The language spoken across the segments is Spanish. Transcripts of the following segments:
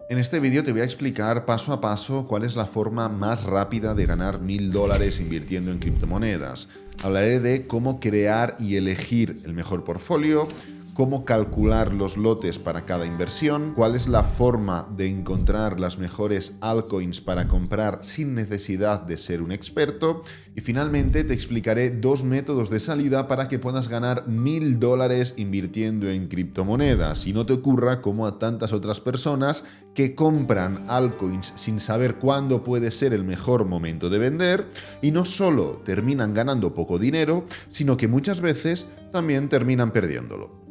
En este vídeo te voy a explicar paso a paso cuál es la forma más rápida de ganar $1000 invirtiendo en criptomonedas. Hablaré de cómo crear y elegir el mejor portfolio, cómo calcular los lotes para cada inversión, cuál es la forma de encontrar las mejores altcoins para comprar sin necesidad de ser un experto y finalmente te explicaré dos métodos de salida para que puedas ganar $1000 invirtiendo en criptomonedas y no te ocurra como a tantas otras personas que compran altcoins sin saber cuándo puede ser el mejor momento de vender y no solo terminan ganando poco dinero, sino que muchas veces también terminan perdiéndolo.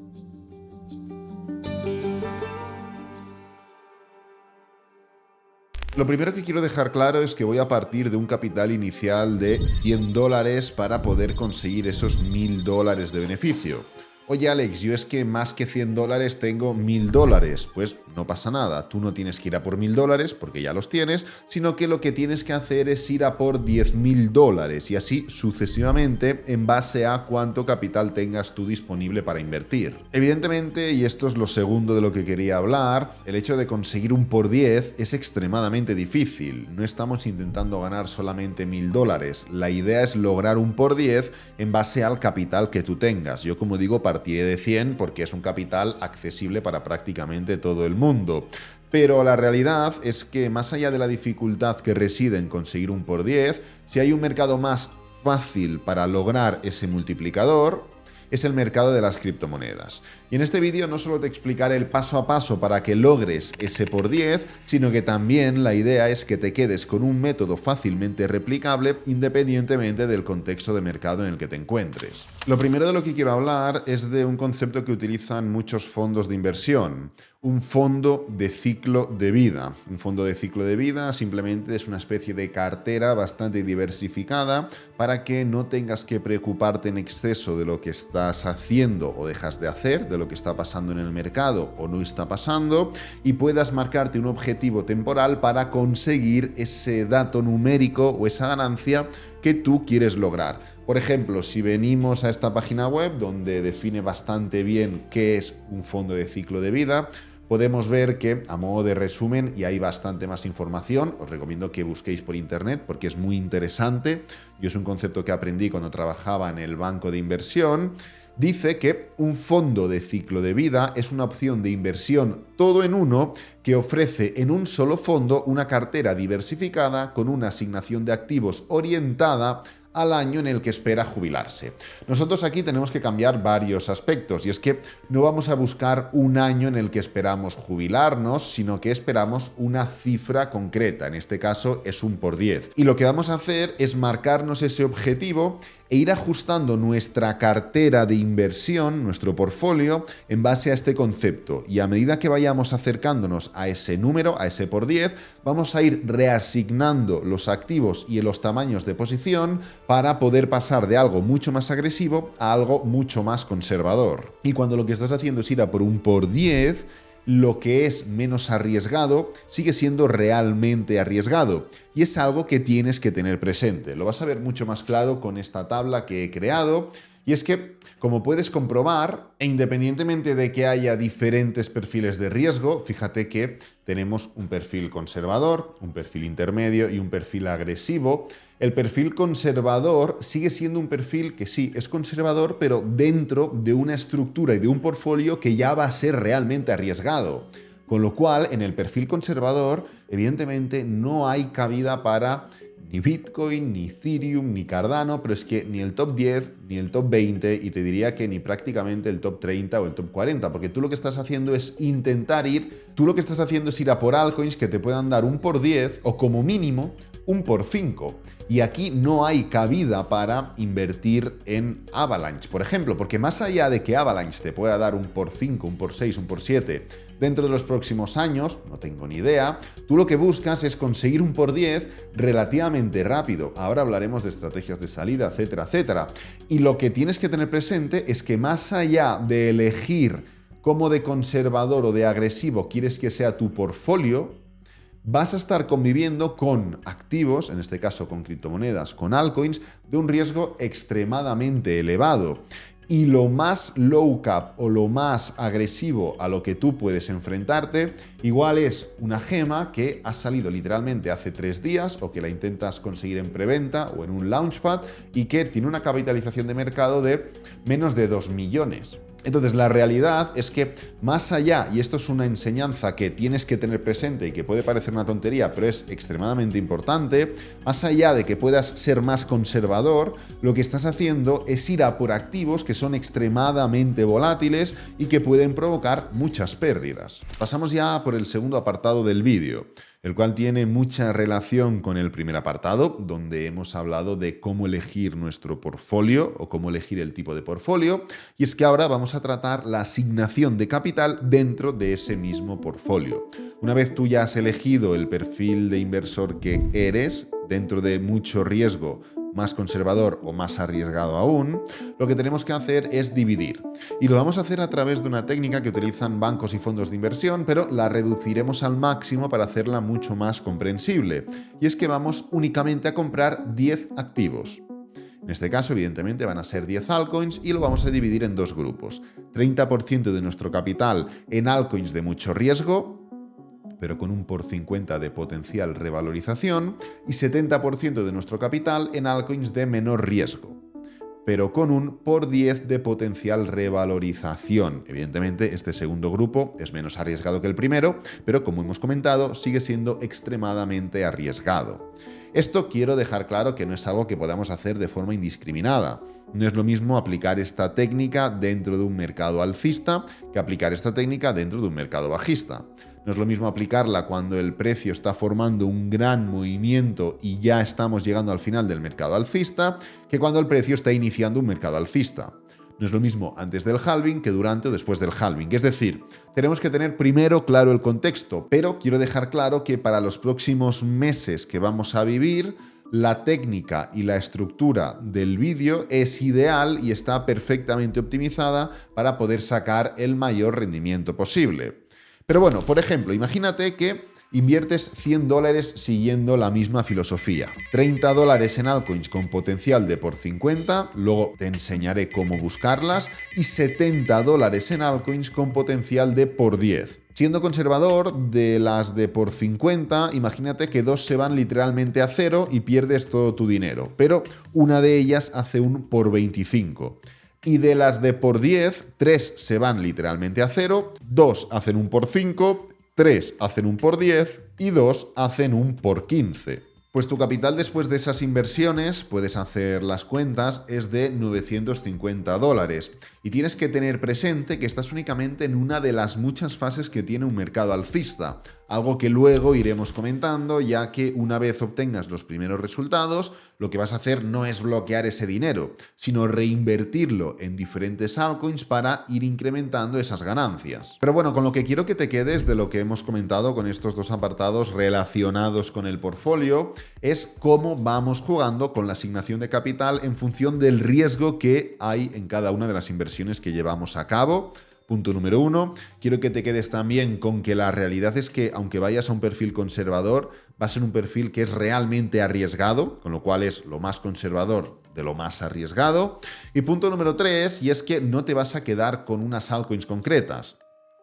Lo primero que quiero dejar claro es que voy a partir de un capital inicial de $100 para poder conseguir esos $1000 de beneficio. Oye Alex, yo es que más que $100 tengo $1000. Pues no pasa nada, tú no tienes que ir a por $1000 porque ya los tienes, sino que lo que tienes que hacer es ir a por $10.000 y así sucesivamente en base a cuánto capital tengas tú disponible para invertir. Evidentemente, y esto es lo segundo de lo que quería hablar, el hecho de conseguir un por 10 es extremadamente difícil. No estamos intentando ganar solamente $1000, la idea es lograr un por 10 en base al capital que tú tengas. Yo, como digo, partiré de 100 porque es un capital accesible para prácticamente todo el mundo. Pero la realidad es que más allá de la dificultad que reside en conseguir un por 10, si hay un mercado más fácil para lograr ese multiplicador, es el mercado de las criptomonedas. Y en este vídeo no solo te explicaré el paso a paso para que logres ese por 10, sino que también la idea es que te quedes con un método fácilmente replicable independientemente del contexto de mercado en el que te encuentres. Lo primero de lo que quiero hablar es de un concepto que utilizan muchos fondos de inversión. Un fondo de ciclo de vida. Un fondo de ciclo de vida simplemente es una especie de cartera bastante diversificada para que no tengas que preocuparte en exceso de lo que estás haciendo o dejas de hacer, de lo que está pasando en el mercado o no está pasando, y puedas marcarte un objetivo temporal para conseguir ese dato numérico o esa ganancia que tú quieres lograr. Por ejemplo, si venimos a esta página web donde define bastante bien qué es un fondo de ciclo de vida, podemos ver que, a modo de resumen, y hay bastante más información, os recomiendo que busquéis por internet porque es muy interesante, yo es un concepto que aprendí cuando trabajaba en el banco de inversión. Dice que un fondo de ciclo de vida es una opción de inversión todo en uno que ofrece en un solo fondo una cartera diversificada con una asignación de activos orientada al año en el que espera jubilarse. Nosotros aquí tenemos que cambiar varios aspectos y es que no vamos a buscar un año en el que esperamos jubilarnos, sino que esperamos una cifra concreta, en este caso es un por 10. Y lo que vamos a hacer es marcarnos ese objetivo e ir ajustando nuestra cartera de inversión, nuestro portfolio, en base a este concepto. Y a medida que vayamos acercándonos a ese número, a ese por 10, vamos a ir reasignando los activos y los tamaños de posición para poder pasar de algo mucho más agresivo a algo mucho más conservador. Y cuando lo que estás haciendo es ir a por un por 10, lo que es menos arriesgado sigue siendo realmente arriesgado y es algo que tienes que tener presente. Lo vas a ver mucho más claro con esta tabla que he creado. Y es que, como puedes comprobar, e independientemente de que haya diferentes perfiles de riesgo, fíjate que tenemos un perfil conservador, un perfil intermedio y un perfil agresivo. El perfil conservador sigue siendo un perfil que sí, es conservador, pero dentro de una estructura y de un portfolio que ya va a ser realmente arriesgado. Con lo cual, en el perfil conservador, evidentemente, no hay cabida para ni Bitcoin, ni Ethereum, ni Cardano, pero es que ni el top 10, ni el top 20, y te diría que ni prácticamente el top 30 o el top 40, porque tú lo que estás haciendo es ir a por altcoins que te puedan dar un por 10 o como mínimo un por 5. Y aquí no hay cabida para invertir en Avalanche, por ejemplo, porque más allá de que Avalanche te pueda dar un por 5, un por 6, un por 7 dentro de los próximos años, no tengo ni idea, tú lo que buscas es conseguir un por 10 relativamente rápido. Ahora hablaremos de estrategias de salida, etcétera, etcétera. Y lo que tienes que tener presente es que más allá de elegir cómo de conservador o de agresivo quieres que sea tu portfolio, vas a estar conviviendo con activos, en este caso con criptomonedas, con altcoins, de un riesgo extremadamente elevado. Y lo más low cap o lo más agresivo a lo que tú puedes enfrentarte, igual es una gema que ha salido literalmente hace 3 días o que la intentas conseguir en preventa o en un launchpad y que tiene una capitalización de mercado de menos de 2 millones. Entonces, la realidad es que más allá, y esto es una enseñanza que tienes que tener presente y que puede parecer una tontería, pero es extremadamente importante, más allá de que puedas ser más conservador, lo que estás haciendo es ir a por activos que son extremadamente volátiles y que pueden provocar muchas pérdidas. Pasamos ya por el segundo apartado del vídeo, el cual tiene mucha relación con el primer apartado, donde hemos hablado de cómo elegir nuestro portfolio o cómo elegir el tipo de portfolio, y es que ahora vamos a tratar la asignación de capital dentro de ese mismo portfolio. Una vez tú ya has elegido el perfil de inversor que eres, dentro de mucho riesgo, más conservador o más arriesgado aún, lo que tenemos que hacer es dividir. Y lo vamos a hacer a través de una técnica que utilizan bancos y fondos de inversión, pero la reduciremos al máximo para hacerla mucho más comprensible. Y es que vamos únicamente a comprar 10 activos. En este caso, evidentemente, van a ser 10 altcoins y lo vamos a dividir en 2 grupos. 30% de nuestro capital en altcoins de mucho riesgo, pero con un por 50 de potencial revalorización, y 70% de nuestro capital en altcoins de menor riesgo, pero con un por 10 de potencial revalorización. Evidentemente, este segundo grupo es menos arriesgado que el primero, pero como hemos comentado, sigue siendo extremadamente arriesgado. Esto quiero dejar claro que no es algo que podamos hacer de forma indiscriminada. No es lo mismo aplicar esta técnica dentro de un mercado alcista que aplicar esta técnica dentro de un mercado bajista. No es lo mismo aplicarla cuando el precio está formando un gran movimiento y ya estamos llegando al final del mercado alcista, que cuando el precio está iniciando un mercado alcista. No es lo mismo antes del halving que durante o después del halving. Es decir, tenemos que tener primero claro el contexto, pero quiero dejar claro que para los próximos meses que vamos a vivir, la técnica y la estructura del vídeo es ideal y está perfectamente optimizada para poder sacar el mayor rendimiento posible. Pero bueno, por ejemplo, imagínate que inviertes $100 siguiendo la misma filosofía. $30 en altcoins con potencial de por 50, luego te enseñaré cómo buscarlas, y $70 en altcoins con potencial de por 10. Siendo conservador, de las de por 50, imagínate que 2 se van literalmente a 0 y pierdes todo tu dinero, pero una de ellas hace un por 25. Y de las de por 10, 3 se van literalmente a 0, 2 hacen un por 5, 3 hacen un por 10 y 2 hacen un por 15. Pues tu capital después de esas inversiones, puedes hacer las cuentas, es de $950. Y tienes que tener presente que estás únicamente en una de las muchas fases que tiene un mercado alcista. Algo que luego iremos comentando, ya que una vez obtengas los primeros resultados, lo que vas a hacer no es bloquear ese dinero, sino reinvertirlo en diferentes altcoins para ir incrementando esas ganancias. Pero bueno, con lo que quiero que te quedes de lo que hemos comentado con estos dos apartados relacionados con el portfolio, es cómo vamos jugando con la asignación de capital en función del riesgo que hay en cada una de las inversiones que llevamos a cabo. Punto número 1, quiero que te quedes también con que la realidad es que aunque vayas a un perfil conservador, va a ser un perfil que es realmente arriesgado, con lo cual es lo más conservador de lo más arriesgado. Y punto número 3, y es que no te vas a quedar con unas altcoins concretas.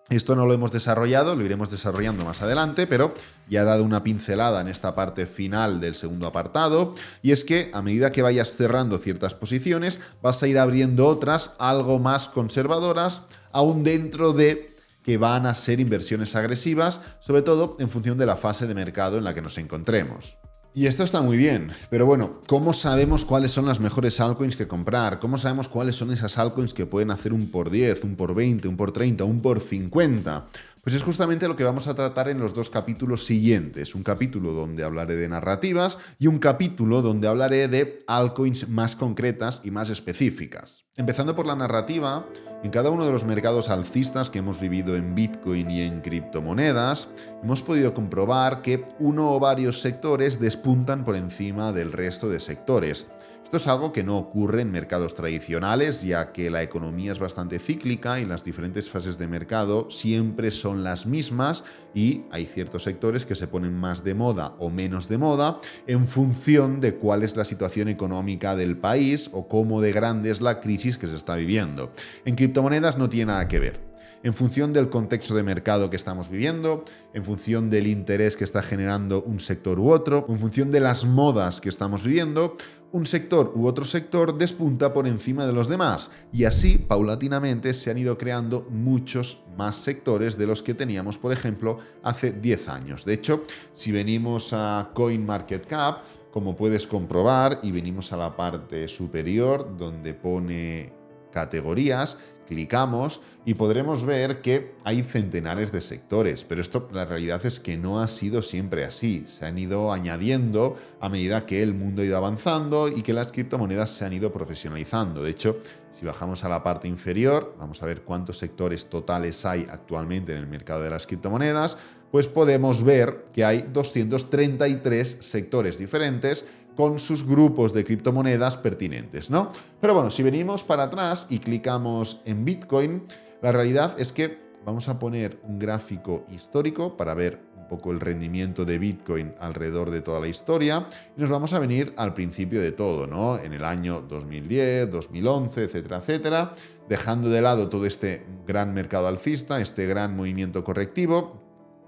Esto no lo hemos desarrollado, lo iremos desarrollando más adelante, pero ya he dado una pincelada en esta parte final del segundo apartado, y es que a medida que vayas cerrando ciertas posiciones, vas a ir abriendo otras algo más conservadoras, aún dentro de que van a ser inversiones agresivas, sobre todo en función de la fase de mercado en la que nos encontremos. Y esto está muy bien, pero bueno, ¿cómo sabemos cuáles son las mejores altcoins que comprar? ¿Cómo sabemos cuáles son esas altcoins que pueden hacer un por 10, un por 20, un por 30, un por 50? Pues es justamente lo que vamos a tratar en los dos capítulos siguientes. Un capítulo donde hablaré de narrativas y un capítulo donde hablaré de altcoins más concretas y más específicas. Empezando por la narrativa, en cada uno de los mercados alcistas que hemos vivido en Bitcoin y en criptomonedas, hemos podido comprobar que uno o varios sectores despuntan por encima del resto de sectores. Esto es algo que no ocurre en mercados tradicionales, ya que la economía es bastante cíclica y las diferentes fases de mercado siempre son las mismas y hay ciertos sectores que se ponen más de moda o menos de moda en función de cuál es la situación económica del país o cómo de grande es la crisis que se está viviendo. En criptomonedas no tiene nada que ver. En función del contexto de mercado que estamos viviendo, en función del interés que está generando un sector u otro, en función de las modas que estamos viviendo, un sector u otro sector despunta por encima de los demás y así paulatinamente se han ido creando muchos más sectores de los que teníamos, por ejemplo, hace 10 años. De hecho, si venimos a CoinMarketCap, como puedes comprobar, y venimos a la parte superior donde pone categorías, clicamos y podremos ver que hay centenares de sectores, pero esto la realidad es que no ha sido siempre así. Se han ido añadiendo a medida que el mundo ha ido avanzando y que las criptomonedas se han ido profesionalizando. De hecho, si bajamos a la parte inferior, vamos a ver cuántos sectores totales hay actualmente en el mercado de las criptomonedas, pues podemos ver que hay 233 sectores diferentes con sus grupos de criptomonedas pertinentes, ¿no? Pero bueno, si venimos para atrás y clicamos en Bitcoin, la realidad es que vamos a poner un gráfico histórico para ver un poco el rendimiento de Bitcoin alrededor de toda la historia y nos vamos a venir al principio de todo, ¿no? En el año 2010, 2011, etcétera, etcétera, dejando de lado todo este gran mercado alcista, este gran movimiento correctivo.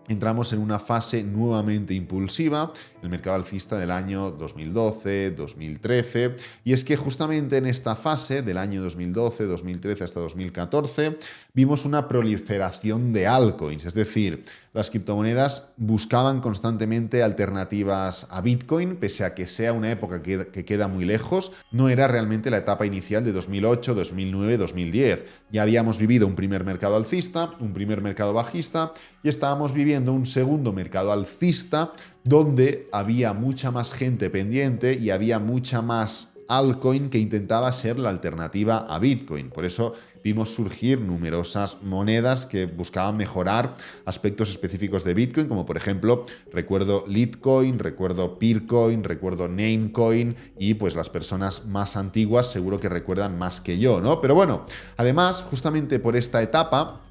Entramos en una fase nuevamente impulsiva, el mercado alcista del año 2012, 2013, y es que justamente en esta fase del año 2012, 2013 hasta 2014 vimos una proliferación de altcoins, es decir, las criptomonedas buscaban constantemente alternativas a Bitcoin, pese a que sea una época que queda muy lejos, no era realmente la etapa inicial de 2008, 2009, 2010. Ya habíamos vivido un primer mercado alcista, un primer mercado bajista y estábamos viviendo un segundo mercado alcista donde había mucha más gente pendiente y había mucha más altcoin que intentaba ser la alternativa a Bitcoin. Por eso vimos surgir numerosas monedas que buscaban mejorar aspectos específicos de Bitcoin, como por ejemplo, recuerdo Litecoin, recuerdo Peercoin, recuerdo Namecoin y pues las personas más antiguas seguro que recuerdan más que yo, ¿no? Pero bueno, además, justamente por esta etapa,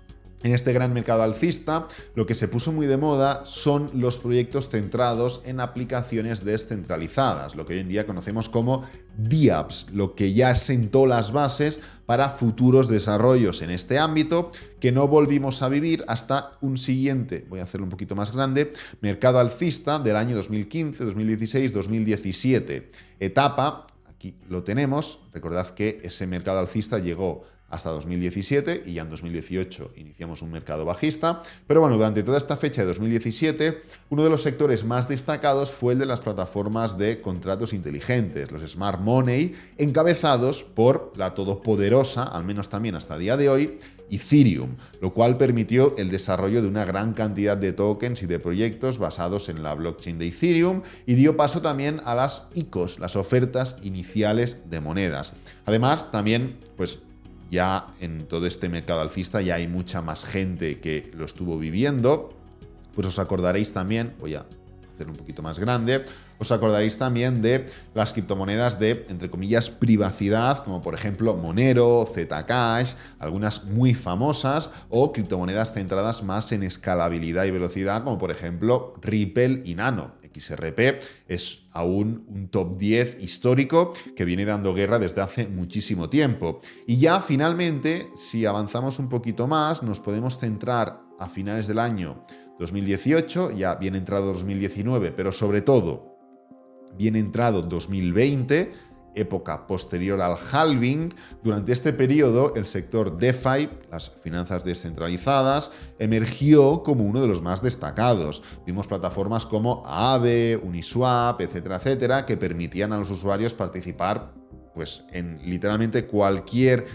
en este gran mercado alcista, lo que se puso muy de moda son los proyectos centrados en aplicaciones descentralizadas, lo que hoy en día conocemos como DApps, lo que ya sentó las bases para futuros desarrollos en este ámbito que no volvimos a vivir hasta un siguiente, voy a hacerlo un poquito más grande, mercado alcista del año 2015, 2016, 2017. Etapa, aquí lo tenemos, recordad que ese mercado alcista llegó hasta 2017 y ya en 2018 iniciamos un mercado bajista. Pero bueno, durante toda esta fecha de 2017, uno de los sectores más destacados fue el de las plataformas de contratos inteligentes, los Smart Money, encabezados por la todopoderosa, al menos también hasta el día de hoy, Ethereum, lo cual permitió el desarrollo de una gran cantidad de tokens y de proyectos basados en la blockchain de Ethereum y dio paso también a las ICOs, las ofertas iniciales de monedas. Además, también, pues, ya en todo este mercado alcista ya hay mucha más gente que lo estuvo viviendo. Pues os acordaréis también, voy a hacerlo un poquito más grande, os acordaréis también de las criptomonedas de, entre comillas, privacidad, como por ejemplo Monero, Zcash, algunas muy famosas, o criptomonedas centradas más en escalabilidad y velocidad, como por ejemplo Ripple y Nano. XRP es aún un top 10 histórico que viene dando guerra desde hace muchísimo tiempo. Y ya finalmente, si avanzamos un poquito más, nos podemos centrar a finales del año 2018, ya bien entrado 2019, pero sobre todo bien entrado 2020, época posterior al halving. Durante este periodo, el sector DeFi, las finanzas descentralizadas, emergió como uno de los más destacados. Vimos plataformas como Aave, Uniswap, etcétera, etcétera, que permitían a los usuarios participar pues, en literalmente cualquier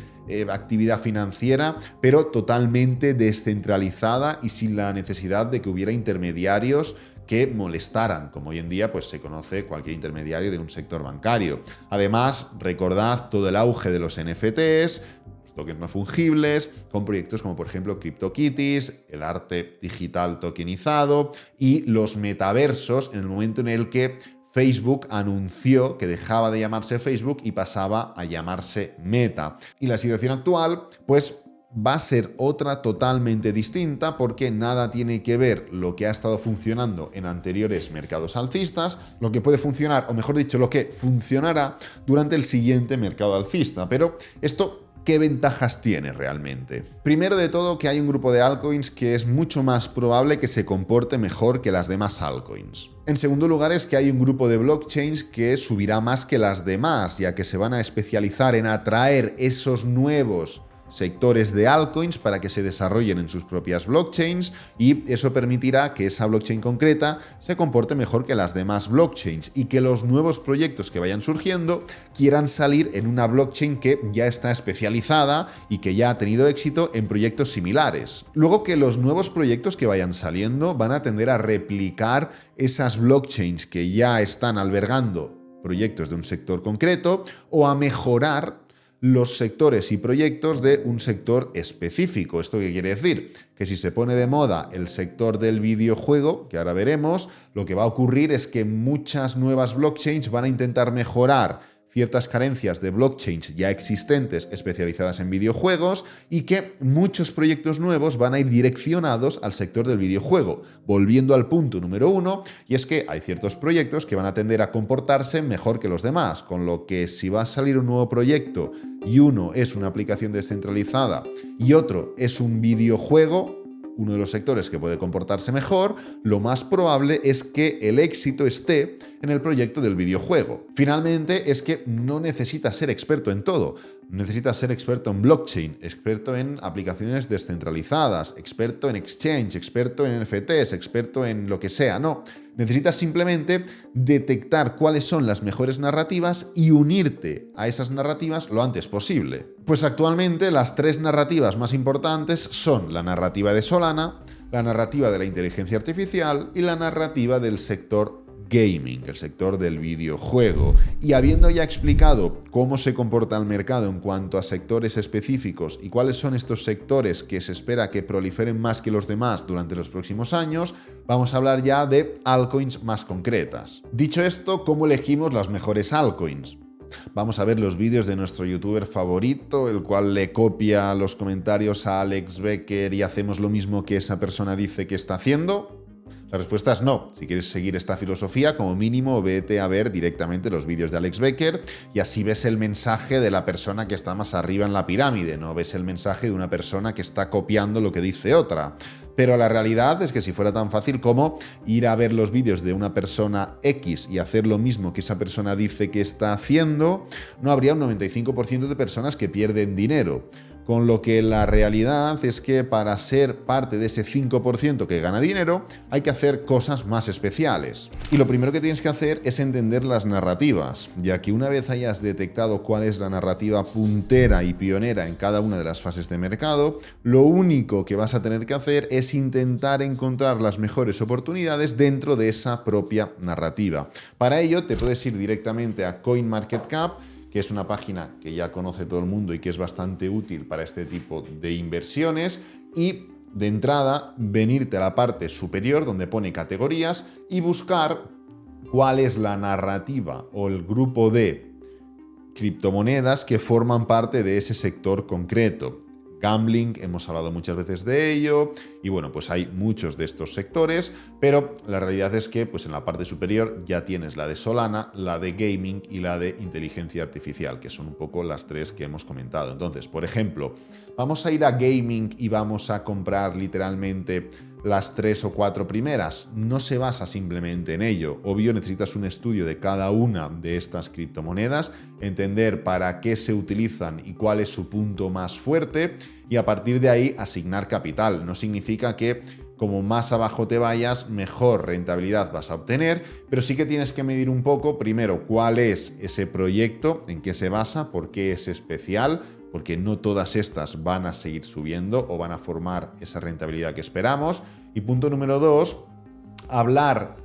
actividad financiera, pero totalmente descentralizada y sin la necesidad de que hubiera intermediarios que molestaran, como hoy en día pues, se conoce cualquier intermediario de un sector bancario. Además, recordad todo el auge de los NFTs, los tokens no fungibles, con proyectos como por ejemplo CryptoKitties, el arte digital tokenizado y los metaversos en el momento en el que Facebook anunció que dejaba de llamarse Facebook y pasaba a llamarse Meta. Y la situación actual, pues, va a ser otra totalmente distinta porque nada tiene que ver lo que ha estado funcionando en anteriores mercados alcistas, lo que puede funcionar, o mejor dicho, lo que funcionará durante el siguiente mercado alcista. Pero esto, ¿qué ventajas tiene realmente? Primero de todo, que hay un grupo de altcoins que es mucho más probable que se comporte mejor que las demás altcoins. En segundo lugar, es que hay un grupo de blockchains que subirá más que las demás, ya que se van a especializar en atraer esos nuevos sectores de altcoins para que se desarrollen en sus propias blockchains, y eso permitirá que esa blockchain concreta se comporte mejor que las demás blockchains y que los nuevos proyectos que vayan surgiendo quieran salir en una blockchain que ya está especializada y que ya ha tenido éxito en proyectos similares. Luego, que los nuevos proyectos que vayan saliendo van a tender a replicar esas blockchains que ya están albergando proyectos de un sector concreto, o a mejorar los sectores y proyectos de un sector específico. ¿Esto qué quiere decir? Que si se pone de moda el sector del videojuego, que ahora veremos, lo que va a ocurrir es que muchas nuevas blockchains van a intentar mejorar ciertas carencias de blockchains ya existentes especializadas en videojuegos, y que muchos proyectos nuevos van a ir direccionados al sector del videojuego, volviendo al punto número uno, y es que hay ciertos proyectos que van a tender a comportarse mejor que los demás, con lo que si va a salir un nuevo proyecto y uno es una aplicación descentralizada y otro es un videojuego, uno de los sectores que puede comportarse mejor, lo más probable es que el éxito esté en el proyecto del videojuego. Finalmente, es que no necesitas ser experto en todo. Necesitas ser experto en blockchain, experto en aplicaciones descentralizadas, experto en exchange, experto en NFTs, experto en lo que sea. No, necesitas simplemente detectar cuáles son las mejores narrativas y unirte a esas narrativas lo antes posible. Pues actualmente las tres narrativas más importantes son la narrativa de Solana, la narrativa de la inteligencia artificial y la narrativa del sector gaming, el sector del videojuego. Y habiendo ya explicado cómo se comporta el mercado en cuanto a sectores específicos y cuáles son estos sectores que se espera que proliferen más que los demás durante los próximos años, vamos a hablar ya de altcoins más concretas. Dicho esto, ¿cómo elegimos las mejores altcoins? Vamos a ver los vídeos de nuestro youtuber favorito, el cual le copia los comentarios a Alex Becker y hacemos lo mismo que esa persona dice que está haciendo. La respuesta es no. Si quieres seguir esta filosofía, como mínimo vete a ver directamente los vídeos de Alex Becker y así ves el mensaje de la persona que está más arriba en la pirámide, no ves el mensaje de una persona que está copiando lo que dice otra. Pero la realidad es que si fuera tan fácil como ir a ver los vídeos de una persona X y hacer lo mismo que esa persona dice que está haciendo, no habría un 95% de personas que pierden dinero. Con lo que la realidad es que para ser parte de ese 5% que gana dinero, hay que hacer cosas más especiales. Y lo primero que tienes que hacer es entender las narrativas, ya que una vez hayas detectado cuál es la narrativa puntera y pionera en cada una de las fases de mercado, lo único que vas a tener que hacer es intentar encontrar las mejores oportunidades dentro de esa propia narrativa. Para ello, te puedes ir directamente a CoinMarketCap, que es una página que ya conoce todo el mundo y que es bastante útil para este tipo de inversiones, y de entrada venirte a la parte superior donde pone categorías y buscar cuál es la narrativa o el grupo de criptomonedas que forman parte de ese sector concreto. Gambling, hemos hablado muchas veces de ello, y bueno, pues hay muchos de estos sectores, pero la realidad es que pues en la parte superior ya tienes la de Solana, la de gaming y la de inteligencia artificial, que son un poco las tres que hemos comentado. Entonces, por ejemplo, vamos a ir a gaming y vamos a comprar literalmente las 3 o 4 primeras. No se basa simplemente en ello. Obvio, necesitas un estudio de cada una de estas criptomonedas, entender para qué se utilizan y cuál es su punto más fuerte, y a partir de ahí asignar capital. No significa que como más abajo te vayas, mejor rentabilidad vas a obtener, pero sí que tienes que medir un poco, primero, cuál es ese proyecto, en qué se basa, por qué es especial, porque no todas estas van a seguir subiendo o van a formar esa rentabilidad que esperamos. Y punto número 2, hablar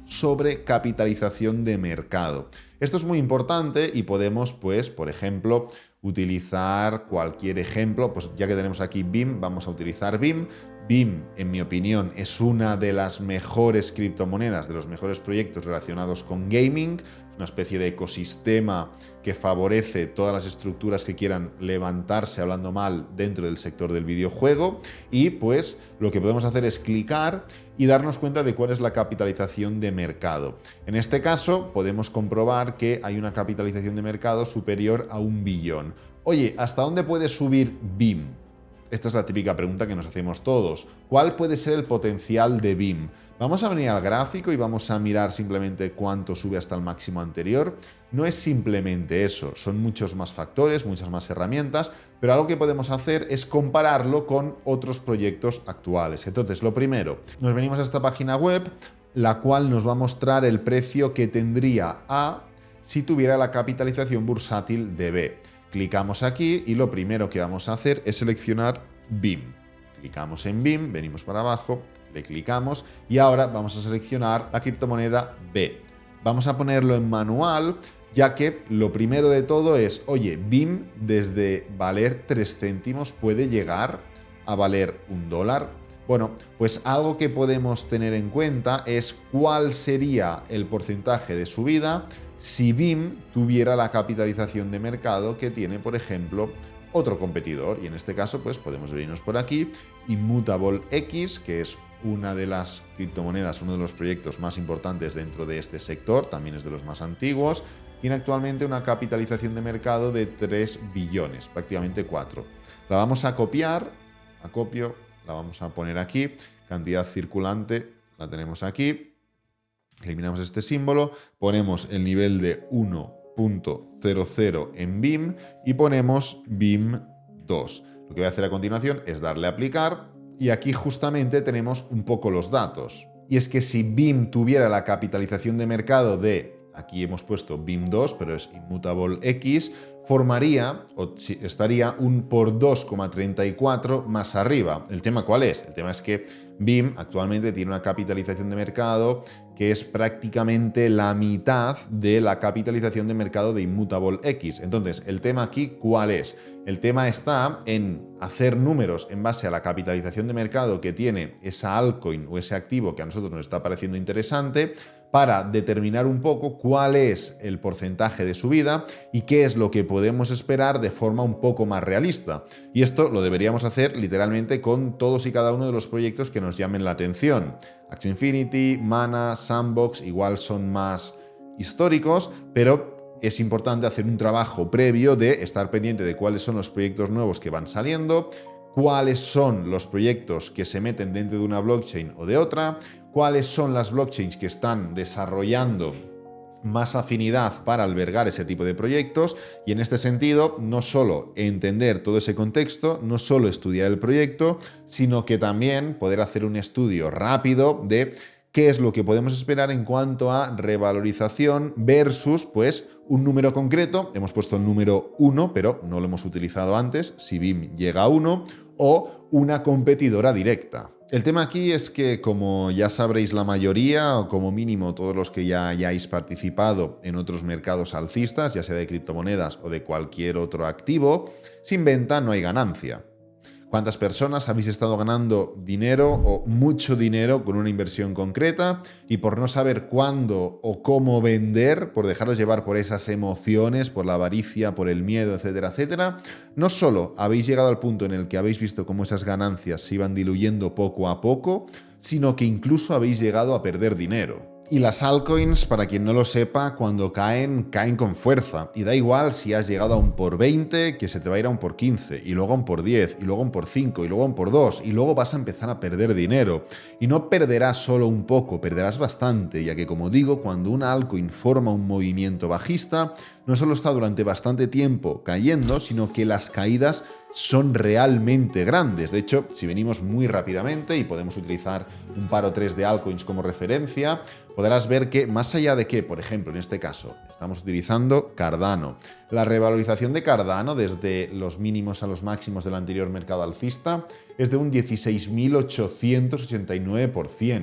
sobre capitalización de mercado. Esto es muy importante y podemos, pues, por ejemplo, utilizar cualquier ejemplo. Pues ya que tenemos aquí BIM, vamos a utilizar BIM, BIM, en mi opinión, es una de las mejores criptomonedas, de los mejores proyectos relacionados con gaming, una especie de ecosistema que favorece todas las estructuras que quieran levantarse hablando mal dentro del sector del videojuego, y pues lo que podemos hacer es clicar y darnos cuenta de cuál es la capitalización de mercado. En este caso podemos comprobar que hay una capitalización de mercado superior a 1 billón. Oye, ¿hasta dónde puede subir BIM? Esta es la típica pregunta que nos hacemos todos. ¿Cuál puede ser el potencial de BIM? Vamos a venir al gráfico y vamos a mirar simplemente cuánto sube hasta el máximo anterior. No es simplemente eso, son muchos más factores, muchas más herramientas, pero algo que podemos hacer es compararlo con otros proyectos actuales. Entonces, lo primero, nos venimos a esta página web, la cual nos va a mostrar el precio que tendría A si tuviera la capitalización bursátil de B. Clicamos aquí y lo primero que vamos a hacer es seleccionar BIM. Clicamos en BIM, venimos para abajo, le clicamos y ahora vamos a seleccionar la criptomoneda B. Vamos a ponerlo en manual, ya que lo primero de todo es, oye, BIM desde valer 3 céntimos puede llegar a valer $1. Bueno, pues algo que podemos tener en cuenta es cuál sería el porcentaje de subida si BIM tuviera la capitalización de mercado que tiene, por ejemplo, otro competidor. Y en este caso, pues podemos venirnos por aquí. Immutable X, que es una de las criptomonedas, uno de los proyectos más importantes dentro de este sector, también es de los más antiguos, tiene actualmente una capitalización de mercado de 3 billones, prácticamente 4. La vamos a copiar, la vamos a poner aquí, cantidad circulante, la tenemos aquí. Eliminamos este símbolo, ponemos el nivel de 1.00 en BIM y ponemos BIM 2. Lo que voy a hacer a continuación es darle a aplicar y aquí justamente tenemos un poco los datos. Y es que si BIM tuviera la capitalización de mercado de, aquí hemos puesto BIM 2, pero es Immutable X, formaría, o estaría un por 2,34 más arriba. ¿El tema cuál es? El tema es que BIM actualmente tiene una capitalización de mercado que es prácticamente la mitad de la capitalización de mercado de Immutable X. Entonces, ¿el tema aquí cuál es? El tema está en hacer números en base a la capitalización de mercado que tiene esa altcoin o ese activo que a nosotros nos está pareciendo interesante, para determinar un poco cuál es el porcentaje de subida y qué es lo que podemos esperar de forma un poco más realista. Y esto lo deberíamos hacer literalmente con todos y cada uno de los proyectos que nos llamen la atención. Axie Infinity, Mana, Sandbox, igual son más históricos, pero es importante hacer un trabajo previo de estar pendiente de cuáles son los proyectos nuevos que van saliendo, cuáles son los proyectos que se meten dentro de una blockchain o de otra, cuáles son las blockchains que están desarrollando más afinidad para albergar ese tipo de proyectos, y en este sentido no solo entender todo ese contexto, no solo estudiar el proyecto, sino que también poder hacer un estudio rápido de qué es lo que podemos esperar en cuanto a revalorización versus pues un número concreto. Hemos puesto el número 1, pero no lo hemos utilizado antes, si BIM llega a 1, o una competidora directa. El tema aquí es que, como ya sabréis la mayoría, o como mínimo todos los que ya hayáis participado en otros mercados alcistas, ya sea de criptomonedas o de cualquier otro activo, sin venta no hay ganancia. ¿Cuántas personas habéis estado ganando dinero o mucho dinero con una inversión concreta y por no saber cuándo o cómo vender, por dejaros llevar por esas emociones, por la avaricia, por el miedo, etcétera, etcétera, no solo habéis llegado al punto en el que habéis visto cómo esas ganancias se iban diluyendo poco a poco, sino que incluso habéis llegado a perder dinero? Y las altcoins, para quien no lo sepa, cuando caen con fuerza. Y da igual si has llegado a un por 20, que se te va a ir a un por 15, y luego a un por 10, y luego a un por 5, y luego a un por 2, y luego vas a empezar a perder dinero. Y no perderás solo un poco, perderás bastante, ya que, como digo, cuando una altcoin forma un movimiento bajista, no solo está durante bastante tiempo cayendo, sino que las caídas son realmente grandes. De hecho, si venimos muy rápidamente y podemos utilizar un par o tres de altcoins como referencia, podrás ver que más allá de que, por ejemplo, en este caso, estamos utilizando Cardano. La revalorización de Cardano desde los mínimos a los máximos del anterior mercado alcista es de un 16.889%.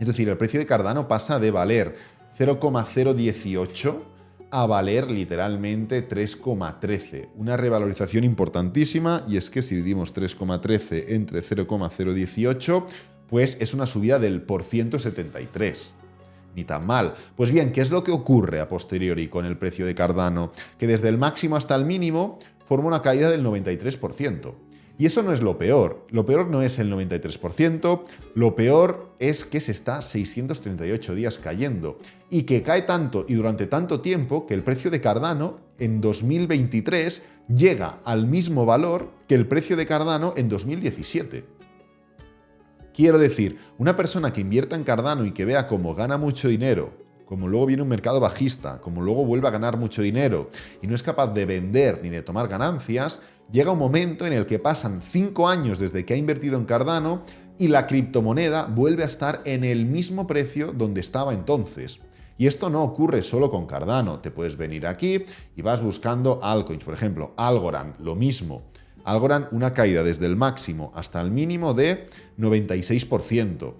Es decir, el precio de Cardano pasa de valer 0,018 a valer literalmente 3,13. Una revalorización importantísima, y es que si dividimos 3,13 entre 0,018, pues es una subida del %73. Ni tan mal. Pues bien, ¿qué es lo que ocurre a posteriori con el precio de Cardano? Que desde el máximo hasta el mínimo forma una caída del 93%. Y eso no es lo peor. Lo peor no es el 93%, lo peor es que se está 638 días cayendo y que cae tanto y durante tanto tiempo que el precio de Cardano en 2023 llega al mismo valor que el precio de Cardano en 2017. Quiero decir, una persona que invierta en Cardano y que vea cómo gana mucho dinero, como luego viene un mercado bajista, como luego vuelve a ganar mucho dinero y no es capaz de vender ni de tomar ganancias, llega un momento en el que pasan 5 años desde que ha invertido en Cardano y la criptomoneda vuelve a estar en el mismo precio donde estaba entonces. Y esto no ocurre solo con Cardano. Te puedes venir aquí y vas buscando altcoins. Por ejemplo, Algorand, lo mismo. Algorand, una caída desde el máximo hasta el mínimo de 96%.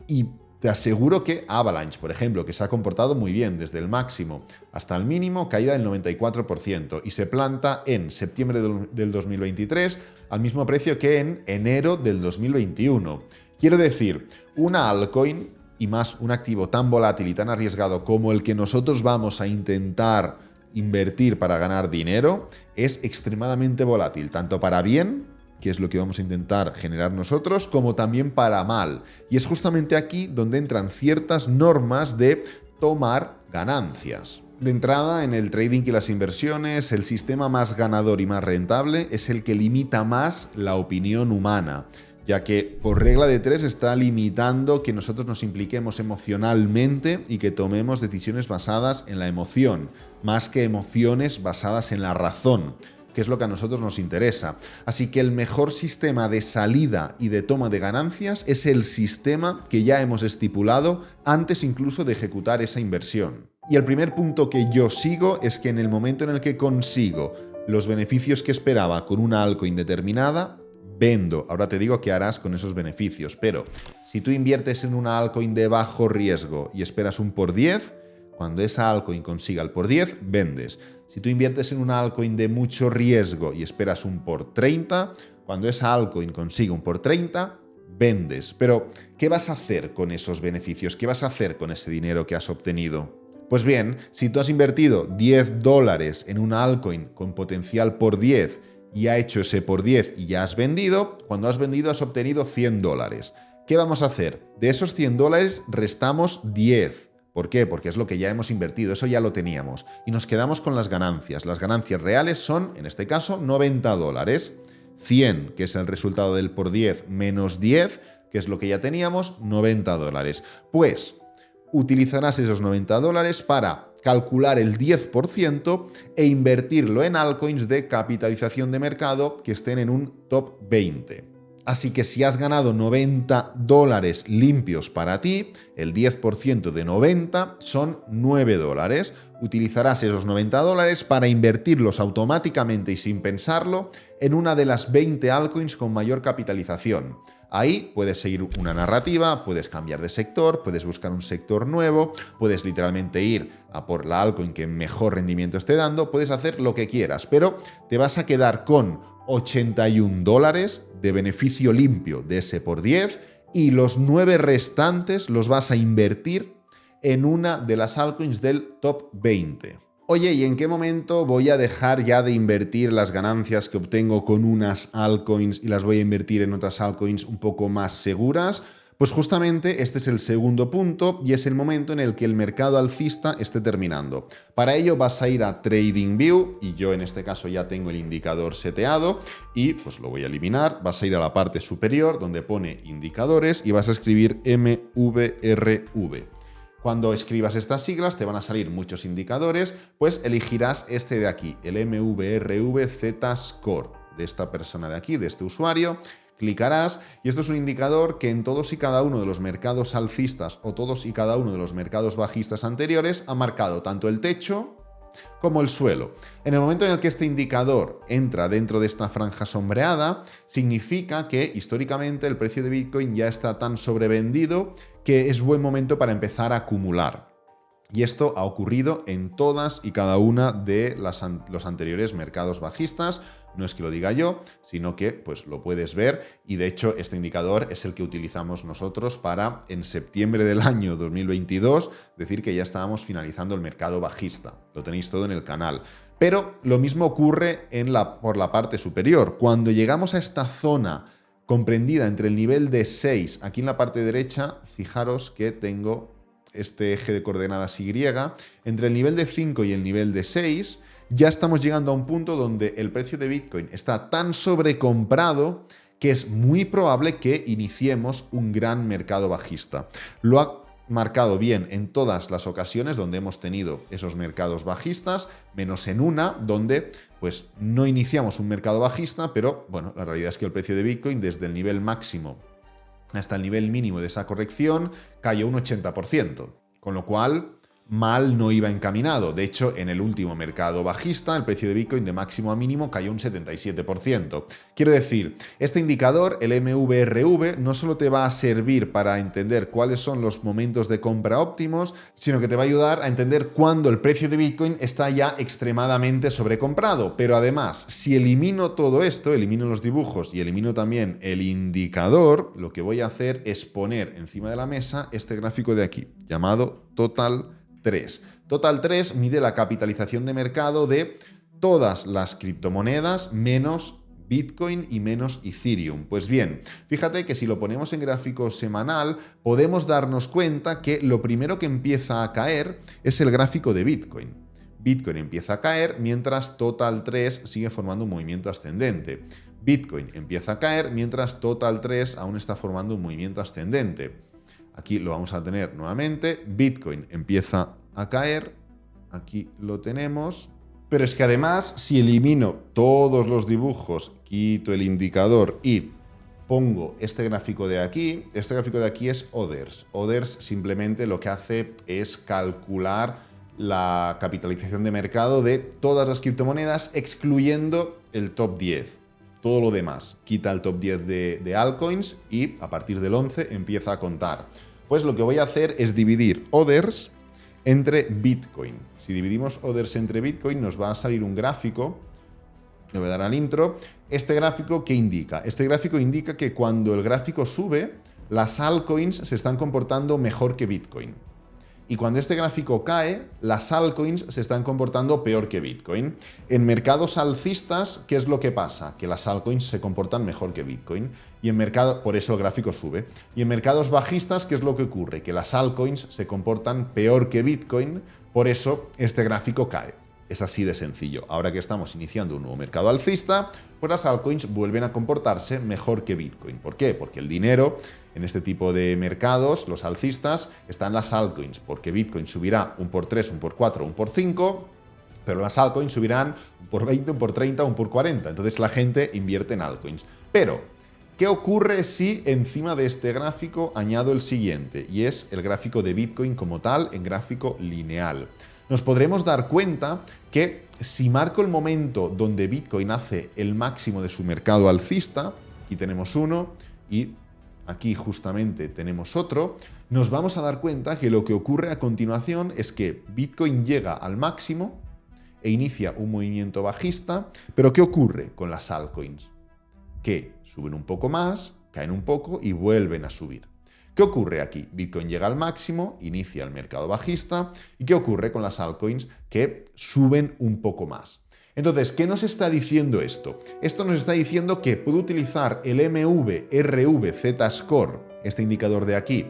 Y te aseguro que Avalanche, por ejemplo, que se ha comportado muy bien desde el máximo hasta el mínimo, caída del 94%, y se planta en septiembre del 2023 al mismo precio que en enero del 2021. Quiero decir, una altcoin, y más un activo tan volátil y tan arriesgado como el que nosotros vamos a intentar invertir para ganar dinero, es extremadamente volátil, tanto para bien, que es lo que vamos a intentar generar nosotros, como también para mal. Y es justamente aquí donde entran ciertas normas de tomar ganancias. De entrada, en el trading y las inversiones, el sistema más ganador y más rentable es el que limita más la opinión humana, ya que por regla de 3 está limitando que nosotros nos impliquemos emocionalmente y que tomemos decisiones basadas en la emoción, más que emociones basadas en la razón, que es lo que a nosotros nos interesa. Así que el mejor sistema de salida y de toma de ganancias es el sistema que ya hemos estipulado antes incluso de ejecutar esa inversión. Y el primer punto que yo sigo es que en el momento en el que consigo los beneficios que esperaba con una altcoin determinada, vendo. Ahora te digo qué harás con esos beneficios, pero si tú inviertes en una altcoin de bajo riesgo y esperas un por 10, cuando esa altcoin consiga el por 10, vendes. Si tú inviertes en una altcoin de mucho riesgo y esperas un por 30, cuando esa altcoin consiga un por 30, vendes. Pero, ¿qué vas a hacer con esos beneficios? ¿Qué vas a hacer con ese dinero que has obtenido? Pues bien, si tú has invertido $10 en una altcoin con potencial por 10 y ha hecho ese por 10 y ya has vendido, cuando has vendido has obtenido $100. ¿Qué vamos a hacer? De esos $100 restamos 10. ¿Por qué? Porque es lo que ya hemos invertido, eso ya lo teníamos. Y nos quedamos con las ganancias. Las ganancias reales son, en este caso, $90. 100, que es el resultado del por 10, menos 10, que es lo que ya teníamos, $90. Pues utilizarás esos $90 para calcular el 10% e invertirlo en altcoins de capitalización de mercado que estén en un top 20. Así que si has ganado $90 limpios para ti, el 10% de 90 son $9. Utilizarás esos $90 para invertirlos automáticamente y sin pensarlo en una de las 20 altcoins con mayor capitalización. Ahí puedes seguir una narrativa, puedes cambiar de sector, puedes buscar un sector nuevo, puedes literalmente ir a por la altcoin que mejor rendimiento esté dando, puedes hacer lo que quieras, pero te vas a quedar con $81 de beneficio limpio de ese por 10 y los 9 restantes los vas a invertir en una de las altcoins del top 20. Oye, ¿y en qué momento voy a dejar ya de invertir las ganancias que obtengo con unas altcoins y las voy a invertir en otras altcoins un poco más seguras? Pues justamente este es el segundo punto y es el momento en el que el mercado alcista esté terminando. Para ello vas a ir a TradingView y yo en este caso ya tengo el indicador seteado y pues lo voy a eliminar. Vas a ir a la parte superior donde pone indicadores y vas a escribir MVRV. Cuando escribas estas siglas te van a salir muchos indicadores, pues elegirás este de aquí, el MVRV Z-Score, de esta persona de aquí, de este usuario. Clicarás y esto es un indicador que en todos y cada uno de los mercados alcistas o todos y cada uno de los mercados bajistas anteriores ha marcado tanto el techo como el suelo. En el momento en el que este indicador entra dentro de esta franja sombreada, significa que históricamente el precio de Bitcoin ya está tan sobrevendido que es buen momento para empezar a acumular. Y esto ha ocurrido en todas y cada una de los anteriores mercados bajistas. No es que lo diga yo, sino que pues lo puedes ver, y de hecho este indicador es el que utilizamos nosotros para en septiembre del año 2022 decir que ya estábamos finalizando el mercado bajista. Lo tenéis todo en el canal. Pero lo mismo ocurre por la parte superior. Cuando llegamos a esta zona comprendida entre el nivel de 6, aquí en la parte derecha, fijaros que tengo este eje de coordenadas Y, entre el nivel de 5 y el nivel de 6, ya estamos llegando a un punto donde el precio de Bitcoin está tan sobrecomprado que es muy probable que iniciemos un gran mercado bajista. Lo ha marcado bien en todas las ocasiones donde hemos tenido esos mercados bajistas, menos en una donde pues no iniciamos un mercado bajista, pero bueno, la realidad es que el precio de Bitcoin desde el nivel máximo hasta el nivel mínimo de esa corrección cayó un 80%, con lo cual mal no iba encaminado. De hecho, en el último mercado bajista, el precio de Bitcoin de máximo a mínimo cayó un 77%. Quiero decir, este indicador, el MVRV, no solo te va a servir para entender cuáles son los momentos de compra óptimos, sino que te va a ayudar a entender cuándo el precio de Bitcoin está ya extremadamente sobrecomprado. Pero además, si elimino todo esto, elimino los dibujos y elimino también el indicador, lo que voy a hacer es poner encima de la mesa este gráfico de aquí, llamado Total 3. Total 3 mide la capitalización de mercado de todas las criptomonedas menos Bitcoin y menos Ethereum. Pues bien, fíjate que si lo ponemos en gráfico semanal, podemos darnos cuenta que lo primero que empieza a caer es el gráfico de Bitcoin. Bitcoin empieza a caer mientras Total 3 sigue formando un movimiento ascendente. Bitcoin empieza a caer mientras Total 3 aún está formando un movimiento ascendente. Aquí lo vamos a tener nuevamente, Bitcoin empieza a caer, aquí lo tenemos, pero es que además si elimino todos los dibujos, quito el indicador y pongo este gráfico de aquí, este gráfico de aquí es Others. Others simplemente lo que hace es calcular la capitalización de mercado de todas las criptomonedas excluyendo el top 10. Todo lo demás, quita el top 10 de altcoins y a partir del 11 empieza a contar. Pues lo que voy a hacer es dividir Others entre Bitcoin. Si dividimos Others entre Bitcoin nos va a salir un gráfico, le voy a dar al intro. Este gráfico, ¿qué indica? Este gráfico indica que cuando el gráfico sube, las altcoins se están comportando mejor que Bitcoin. Y cuando este gráfico cae, las altcoins se están comportando peor que Bitcoin. En mercados alcistas, ¿qué es lo que pasa? Que las altcoins se comportan mejor que Bitcoin. Y en por eso el gráfico sube. Y en mercados bajistas, ¿qué es lo que ocurre? Que las altcoins se comportan peor que Bitcoin, por eso este gráfico cae. Es así de sencillo. Ahora que estamos iniciando un nuevo mercado alcista, pues las altcoins vuelven a comportarse mejor que Bitcoin. ¿Por qué? Porque el dinero en este tipo de mercados, los alcistas, están las altcoins, porque Bitcoin subirá un por 3, un por 4, un por 5, pero las altcoins subirán un por 20, un por 30, un por 40. Entonces la gente invierte en altcoins. Pero, ¿qué ocurre si encima de este gráfico añado el siguiente? Y es el gráfico de Bitcoin como tal en gráfico lineal. Nos podremos dar cuenta que si marco el momento donde Bitcoin hace el máximo de su mercado alcista, aquí tenemos uno y aquí justamente tenemos otro, nos vamos a dar cuenta que lo que ocurre a continuación es que Bitcoin llega al máximo e inicia un movimiento bajista, pero ¿qué ocurre con las altcoins? Que suben un poco más, caen un poco y vuelven a subir. ¿Qué ocurre aquí? Bitcoin llega al máximo, inicia el mercado bajista. ¿Y qué ocurre con las altcoins? Que suben un poco más. Entonces, ¿qué nos está diciendo esto? Esto nos está diciendo que puedo utilizar el MVRV Z-Score, este indicador de aquí,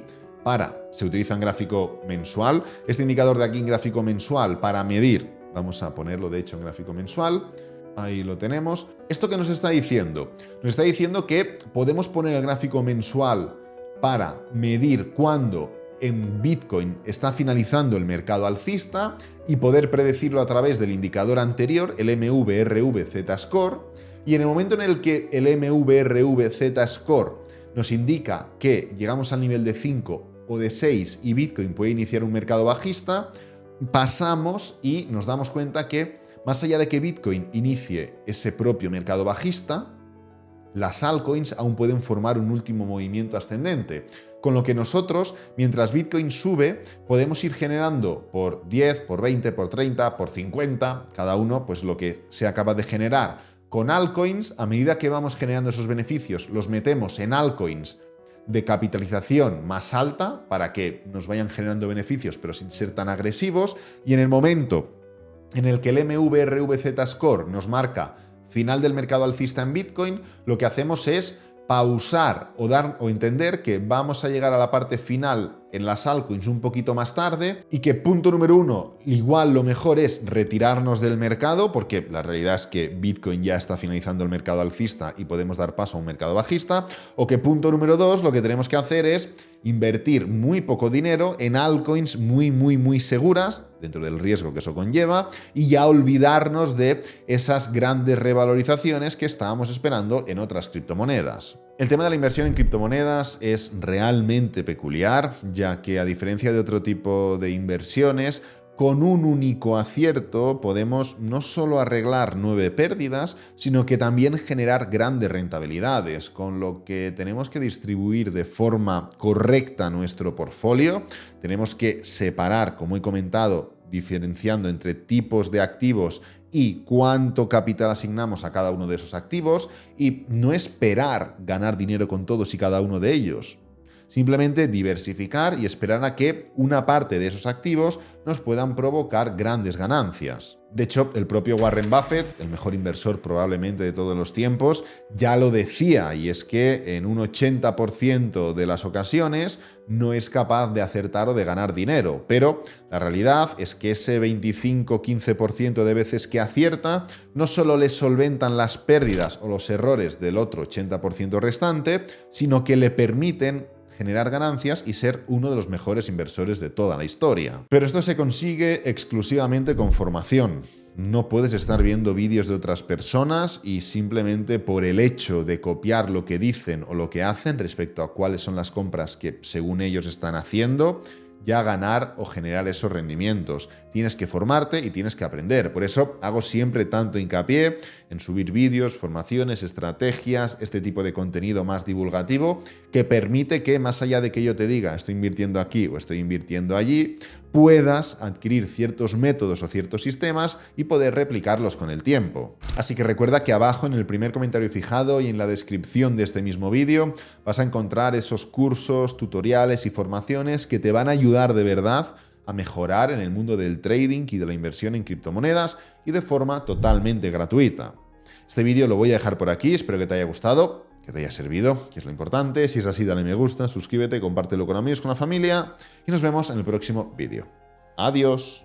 se utiliza en gráfico mensual, este indicador de aquí en gráfico mensual para medir, vamos a ponerlo de hecho en gráfico mensual, ahí lo tenemos. ¿Esto qué nos está diciendo? Nos está diciendo que podemos poner el gráfico mensual para medir cuándo en Bitcoin está finalizando el mercado alcista y poder predecirlo a través del indicador anterior, el MVRV Z-Score, y en el momento en el que el MVRV Z-Score nos indica que llegamos al nivel de 5 o de 6 y Bitcoin puede iniciar un mercado bajista, pasamos y nos damos cuenta que más allá de que Bitcoin inicie ese propio mercado bajista, las altcoins aún pueden formar un último movimiento ascendente. Con lo que nosotros, mientras Bitcoin sube, podemos ir generando por 10, por 20, por 30, por 50, cada uno pues lo que se acaba de generar. Con altcoins, a medida que vamos generando esos beneficios, los metemos en altcoins de capitalización más alta para que nos vayan generando beneficios pero sin ser tan agresivos, y en el momento en el que el MVRVZ Score nos marca final del mercado alcista en Bitcoin, lo que hacemos es pausar o entender que vamos a llegar a la parte final en las altcoins un poquito más tarde y que punto número 1, igual lo mejor es retirarnos del mercado porque la realidad es que Bitcoin ya está finalizando el mercado alcista y podemos dar paso a un mercado bajista, o que punto número 2, lo que tenemos que hacer es invertir muy poco dinero en altcoins muy seguras, dentro del riesgo que eso conlleva, y ya olvidarnos de esas grandes revalorizaciones que estábamos esperando en otras criptomonedas. El tema de la inversión en criptomonedas es realmente peculiar, ya que a diferencia de otro tipo de inversiones, con un único acierto podemos no solo arreglar 9 pérdidas, sino que también generar grandes rentabilidades, con lo que tenemos que distribuir de forma correcta nuestro portfolio. Tenemos que separar, como he comentado, diferenciando entre tipos de activos y cuánto capital asignamos a cada uno de esos activos, y no esperar ganar dinero con todos y cada uno de ellos. Simplemente diversificar y esperar a que una parte de esos activos nos puedan provocar grandes ganancias. De hecho, el propio Warren Buffett, el mejor inversor probablemente de todos los tiempos, ya lo decía, y es que en un 80% de las ocasiones no es capaz de acertar o de ganar dinero, pero la realidad es que ese 25-15% de veces que acierta no solo le solventan las pérdidas o los errores del otro 80% restante, sino que le permiten generar ganancias y ser uno de los mejores inversores de toda la historia. Pero esto se consigue exclusivamente con formación. No puedes estar viendo vídeos de otras personas y simplemente por el hecho de copiar lo que dicen o lo que hacen respecto a cuáles son las compras que según ellos están haciendo, ya ganar o generar esos rendimientos. Tienes que formarte y tienes que aprender. Por eso hago siempre tanto hincapié en subir vídeos, formaciones, estrategias, este tipo de contenido más divulgativo que permite que, más allá de que yo te diga estoy invirtiendo aquí o estoy invirtiendo allí, puedas adquirir ciertos métodos o ciertos sistemas y poder replicarlos con el tiempo. Así que recuerda que abajo en el primer comentario fijado y en la descripción de este mismo vídeo vas a encontrar esos cursos, tutoriales y formaciones que te van a ayudar de verdad a mejorar en el mundo del trading y de la inversión en criptomonedas, y de forma totalmente gratuita. Este vídeo lo voy a dejar por aquí, espero que te haya gustado, que te haya servido, que es lo importante. Si es así, dale me gusta, suscríbete, compártelo con amigos, con la familia, y nos vemos en el próximo vídeo. Adiós.